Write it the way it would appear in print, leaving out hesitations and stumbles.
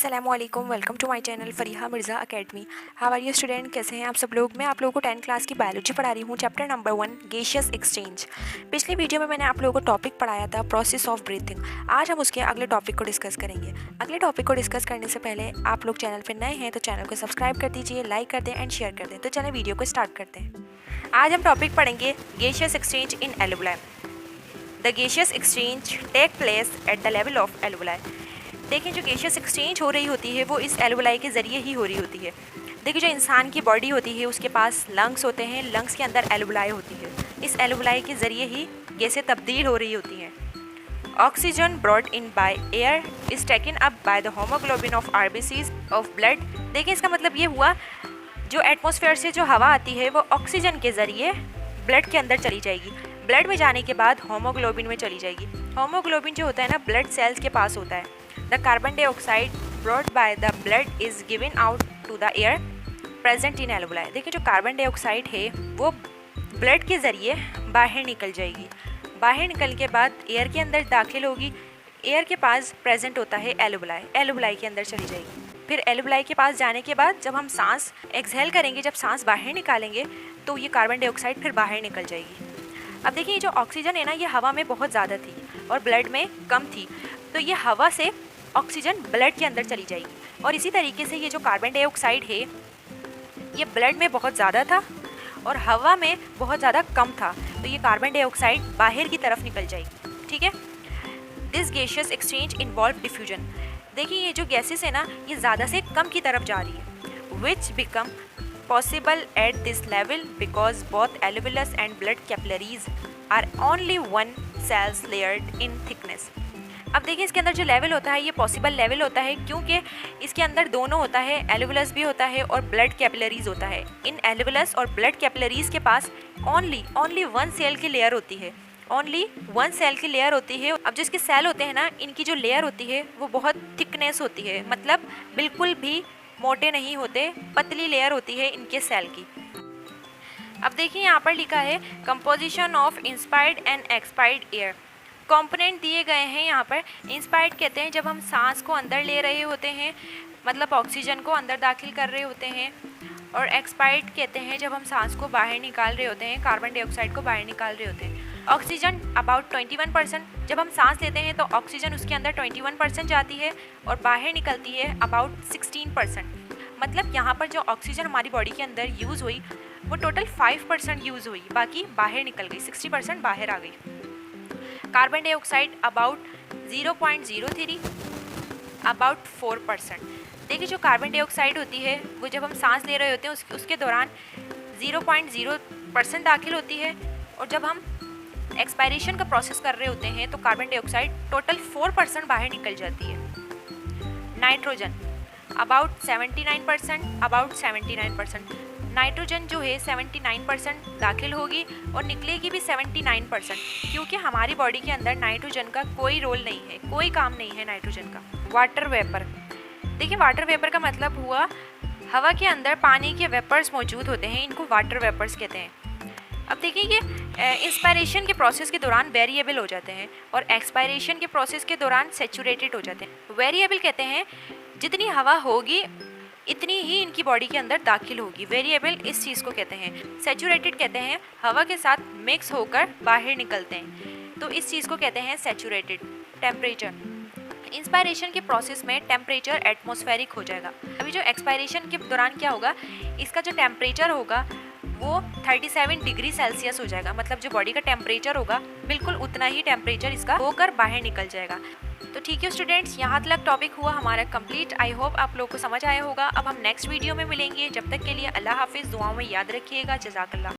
अस्सलामुअलैकुम, welcome to my channel Fariha Mirza academy. How are you student, कैसे हैं आप सब लोग। मैं आप लोगों को 10th क्लास की बायोलॉजी पढ़ा रही हूँ, चैप्टर नंबर 1 गैसियस एक्सचेंज। पिछली वीडियो में मैंने आप लोगों को टॉपिक पढ़ाया था प्रोसेस ऑफ ब्रीथिंग। आज हम उसके अगले टॉपिक को डिस्कस करेंगे। अगले टॉपिक को डिस्कस करने से पहले आप लोग चैनल पर नए हैं तो चैनल को सब्सक्राइब कर दीजिए, लाइक कर दें एंड शेयर कर दें। तो चलें वीडियो को स्टार्ट करते हैं। आज हम टॉपिक पढ़ेंगे gaseous exchange in alveoli. The gaseous exchange take place at the level of alveoli. देखें, जो गैसियस एक्सचेंज हो रही होती है वो इस एल्वुलाई के ज़रिए ही हो रही होती है। देखिए, जो इंसान की बॉडी होती है उसके पास लंग्स होते हैं, लंग्स के अंदर एल्वुलाई होती है। इस एल्वुलाई के ज़रिए ही गैसें तब्दील हो रही होती हैं। Oxygen brought in by air is taken up by the haemoglobin of RBCs of blood. देखिए, इसका मतलब ये हुआ जो एटमॉस्फेयर से जो हवा आती है वो ऑक्सीजन के ज़रिए ब्लड के अंदर चली जाएगी। ब्लड में जाने के बाद होमोग्लोबिन में चली जाएगी। होमोग्लोबिन जो होता है ना, ब्लड सेल्स के पास होता है। The carbon dioxide brought by the blood is given out to the air present in alveoli। देखिए, जो कार्बन डाइऑक्साइड है वो ब्लड के ज़रिए बाहर निकल जाएगी। बाहर निकल के बाद एयर के अंदर दाखिल होगी। एयर के पास प्रेजेंट होता है एल्वुलाई, एल्वुलाई के अंदर चली जाएगी। फिर एल्वुलाई के पास जाने के बाद जब हम सांस एक्सहेल करेंगे, जब सांस बाहर निकालेंगे तो ये कार्बन डाइऑक्साइड फिर बाहर निकल जाएगी। अब देखिए, जो ऑक्सीजन है ना, ये हवा में बहुत ज़्यादा थी और ब्लड में कम थी, तो ये हवा से ऑक्सीजन ब्लड के अंदर चली जाएगी। और इसी तरीके से ये जो कार्बन डाइऑक्साइड है ये ब्लड में बहुत ज़्यादा था और हवा में बहुत ज़्यादा कम था, तो ये कार्बन डाइऑक्साइड बाहर की तरफ निकल जाएगी। ठीक है। This gaseous exchange involve diffusion. देखिए, ये जो गैसेस है ना, ये ज़्यादा से कम की तरफ जा रही है। Which become possible at this level because both alveolus and blood capillaries are only one cells layered in thickness. अब देखिए, इसके अंदर जो लेवल होता है ये पॉसिबल लेवल होता है क्योंकि इसके अंदर दोनों होता है, एल्वुलस भी होता है और ब्लड कैपिलरीज होता है। इन एल्वुलस और ब्लड कैपिलरीज के पास ओनली वन सेल की लेयर होती है, ओनली वन सेल की लेयर होती है। अब जो इसके सेल होते हैं ना, इनकी जो लेयर होती है वो बहुत थिकनेस होती है, मतलब बिल्कुल भी मोटे नहीं होते, पतली लेयर होती है इनके सेल की। अब देखिए, यहाँ पर लिखा है composition of inspired and expired air. Component दिए गए हैं यहाँ पर। इंस्पायर्ड कहते हैं जब हम सांस को अंदर ले रहे होते हैं, मतलब ऑक्सीजन को अंदर दाखिल कर रहे होते हैं, और एक्सपायर्ड कहते हैं जब हम सांस को बाहर निकाल रहे होते हैं, कार्बन डाइऑक्साइड को बाहर निकाल रहे होते हैं। ऑक्सीजन अबाउट 21%, जब हम सांस लेते हैं तो ऑक्सीजन उसके अंदर 21% जाती है और बाहर निकलती है अबाउट 16%। मतलब यहाँ पर जो ऑक्सीजन हमारी बॉडी के अंदर यूज़ हुई वो टोटल 5% यूज़ हुई, बाकी बाहर निकल गई, 60% बाहर आ गई। Carbon dioxide about 0.03, about 4%। देखिए, जो कार्बन डाइऑक्साइड होती है वो जब हम सांस ले रहे होते हैं उसके दौरान 0.0% दाखिल होती है, और जब हम एक्सपायरेशन का प्रोसेस कर रहे होते हैं तो कार्बन डाइऑक्साइड टोटल 4% बाहर निकल जाती है। Nitrogen about 79%, about 79%। नाइट्रोजन जो है 79% दाखिल होगी और निकलेगी भी 79%, क्योंकि हमारी बॉडी के अंदर नाइट्रोजन का कोई रोल नहीं है, कोई काम नहीं है नाइट्रोजन का। Water vapour. देखिए, वाटर वेपर का मतलब हुआ हवा के अंदर पानी के वेपर्स मौजूद होते हैं, इनको वाटर वेपर्स कहते हैं। अब देखिए, ये इंस्पायरेशन के प्रोसेस के दौरान वेरिएबल हो जाते हैं और एक्सपायरेशन के प्रोसेस के दौरान सैचुरेटेड हो जाते हैं। वेरिएबल कहते हैं जितनी हवा होगी इतनी ही इनकी बॉडी के अंदर दाखिल होगी, वेरिएबल इस चीज़ को कहते हैं। सैचुरेटेड कहते हैं हवा के साथ मिक्स होकर बाहर निकलते हैं, तो इस चीज़ को कहते हैं सैचुरेटेड। टेम्परेचर। इंस्पायरेशन के प्रोसेस में टेम्परेचर एटमॉस्फेरिक हो जाएगा। अभी जो एक्सपायरेशन के दौरान क्या होगा, इसका जो टेम्परेचर होगा वो 37 डिग्री सेल्सियस हो जाएगा, मतलब जो बॉडी का टेम्परेचर होगा बिल्कुल उतना ही टेम्परेचर इसका होकर बाहर निकल जाएगा। तो ठीक है स्टूडेंट्स, यहाँ तक टॉपिक हुआ हमारा कंप्लीट। आई होप आप लोगों को समझ आया होगा। अब हम नेक्स्ट वीडियो में मिलेंगे, जब तक के लिए अल्लाह हाफिज़। दुआओं में याद रखिएगा। जज़ाकल्लाह।